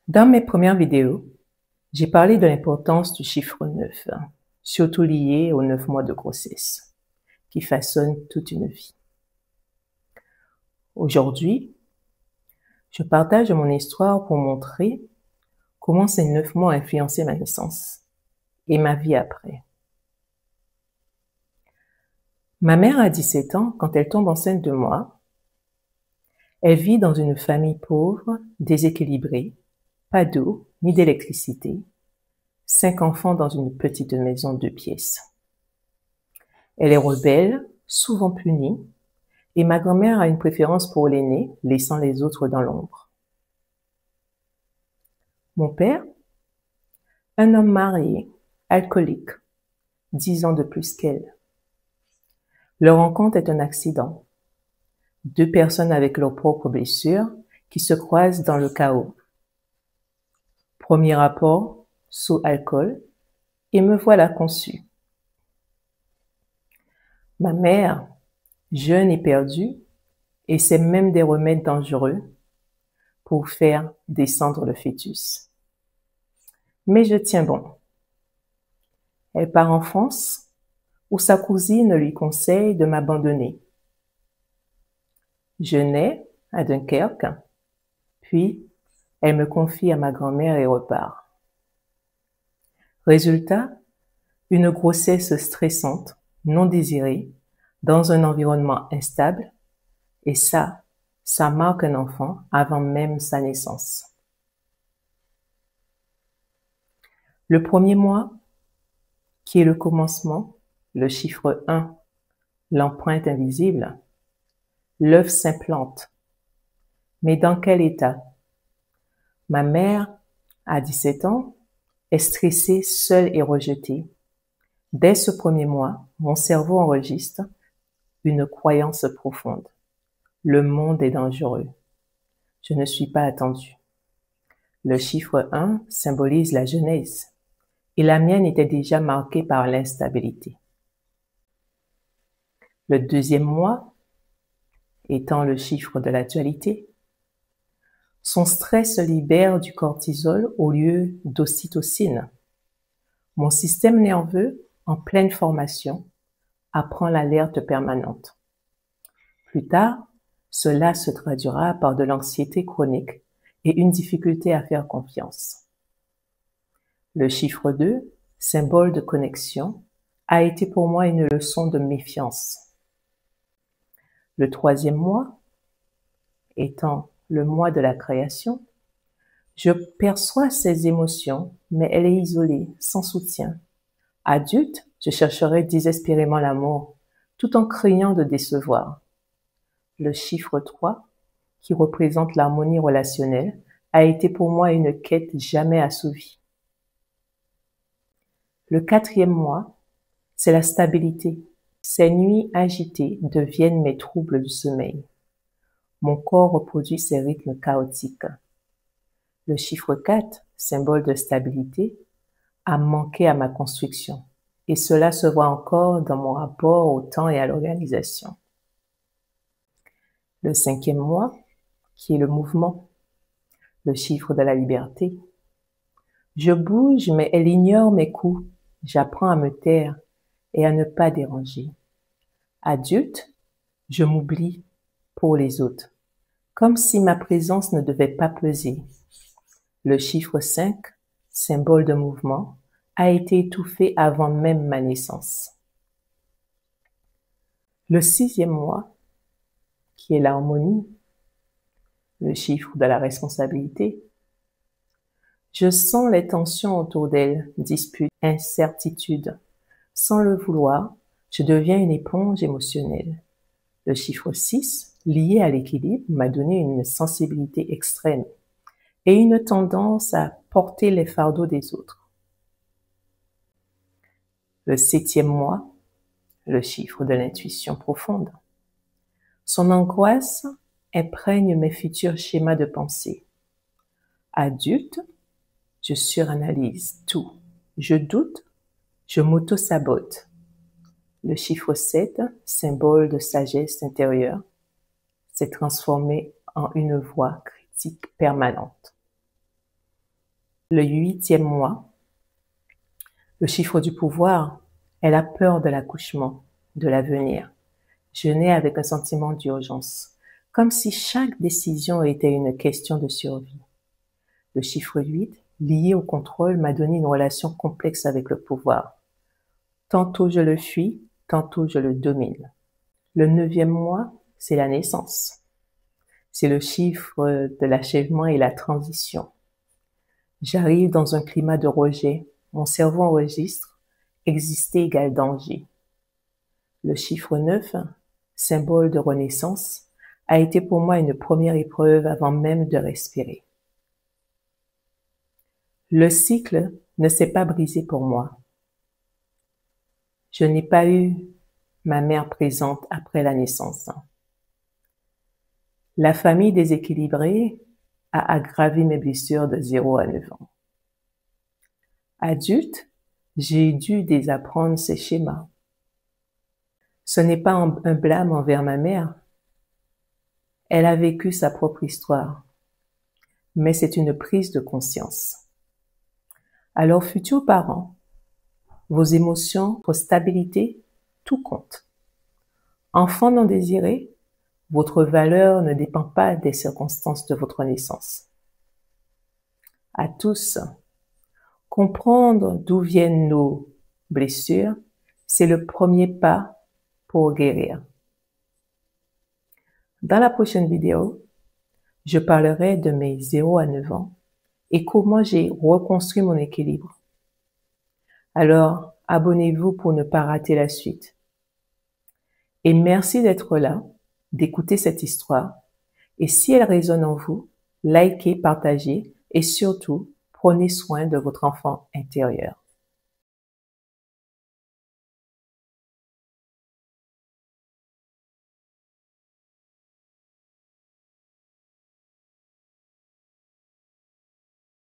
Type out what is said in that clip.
Dans mes premières vidéos, j'ai parlé de l'importance du chiffre 9, surtout lié aux 9 mois de grossesse, qui façonnent toute une vie. Aujourd'hui, je partage mon histoire pour montrer comment ces 9 mois ont influencé ma naissance et ma vie après. Ma mère a 17 ans quand elle tombe enceinte de moi. Elle vit dans une famille pauvre, déséquilibrée, pas d'eau ni d'électricité, 5 enfants dans une petite maison de 2 pièces. Elle est rebelle, souvent punie, et ma grand-mère a une préférence pour l'aîné, laissant les autres dans l'ombre. Mon père, un homme marié, alcoolique, 10 ans de plus qu'elle. Leur rencontre est un accident. 2 personnes avec leurs propres blessures qui se croisent dans le chaos. Premier rapport, sous alcool, et me voilà conçue. Ma mère, jeune et perdue, essaie même des remèdes dangereux pour faire descendre le fœtus. Mais je tiens bon. Elle part en France, où sa cousine lui conseille de m'abandonner. Je nais à Dunkerque, puis elle me confie à ma grand-mère et repart. Résultat, une grossesse stressante, non désirée, dans un environnement instable, et ça marque un enfant avant même sa naissance. Le premier mois, qui est le commencement, le chiffre 1, l'empreinte invisible, l'œuf s'implante. Mais dans quel état? Ma mère, à 17 ans, est stressée, seule et rejetée. Dès ce premier mois, mon cerveau enregistre une croyance profonde. Le monde est dangereux. Je ne suis pas attendue. Le chiffre 1 symbolise la jeunesse, et la mienne était déjà marquée par l'instabilité. Le deuxième mois, étant le chiffre de la dualité, son stress libère du cortisol au lieu d'ocytocine. Mon système nerveux, en pleine formation, apprend l'alerte permanente. Plus tard, cela se traduira par de l'anxiété chronique et une difficulté à faire confiance. Le chiffre 2, symbole de connexion, a été pour moi une leçon de méfiance. Le troisième mois, étant le mois de la création, je perçois ses émotions, mais elle est isolée, sans soutien. Adulte, je chercherai désespérément l'amour, tout en craignant de décevoir. Le chiffre 3, qui représente l'harmonie relationnelle, a été pour moi une quête jamais assouvie. Le quatrième mois, c'est la stabilité. Ces nuits agitées deviennent mes troubles du sommeil. Mon corps reproduit ses rythmes chaotiques. Le chiffre 4, symbole de stabilité, a manqué à ma construction. Et cela se voit encore dans mon rapport au temps et à l'organisation. Le cinquième mois, qui est le mouvement, le chiffre de la liberté. Je bouge, mais elle ignore mes coups. J'apprends à me taire et à ne pas déranger. Adulte, je m'oublie pour les autres, comme si ma présence ne devait pas peser. Le chiffre 5, symbole de mouvement, a été étouffé avant même ma naissance. Le sixième mois, qui est l'harmonie, le chiffre de la responsabilité. Je sens les tensions autour d'elle, disputes, incertitudes. Sans le vouloir, je deviens une éponge émotionnelle. Le chiffre 6, lié à l'équilibre, m'a donné une sensibilité extrême et une tendance à porter les fardeaux des autres. Le septième mois, le chiffre de l'intuition profonde. Son angoisse imprègne mes futurs schémas de pensée. Adulte, je suranalyse tout. Je doute, je m'auto-sabote. Le chiffre 7, symbole de sagesse intérieure, s'est transformé en une voix critique permanente. Le 8e mois, le chiffre du pouvoir est la peur de l'accouchement, de l'avenir. Je nais avec un sentiment d'urgence, comme si chaque décision était une question de survie. Le chiffre 8, lié au contrôle, m'a donné une relation complexe avec le pouvoir. Tantôt je le fuis, tantôt je le domine. Le 9e mois, c'est la naissance. C'est le chiffre de l'achèvement et la transition. J'arrive dans un climat de rejet. Mon cerveau enregistre « exister égale danger ». Le chiffre 9, symbole de renaissance, a été pour moi une première épreuve avant même de respirer. Le cycle ne s'est pas brisé pour moi. Je n'ai pas eu ma mère présente après la naissance. La famille déséquilibrée a aggravé mes blessures de 0 à 9 ans. Adulte, j'ai dû désapprendre ces schémas. Ce n'est pas un blâme envers ma mère. Elle a vécu sa propre histoire, mais c'est une prise de conscience. Alors, futurs parents, vos émotions, vos stabilités, tout compte. Enfant non désiré, votre valeur ne dépend pas des circonstances de votre naissance. À tous, comprendre d'où viennent nos blessures, c'est le premier pas pour guérir. Dans la prochaine vidéo, je parlerai de mes 0 à 9 ans et comment j'ai reconstruit mon équilibre. Alors, abonnez-vous pour ne pas rater la suite. Et merci d'être là, d'écouter cette histoire. Et si elle résonne en vous, likez, partagez et surtout, prenez soin de votre enfant intérieur.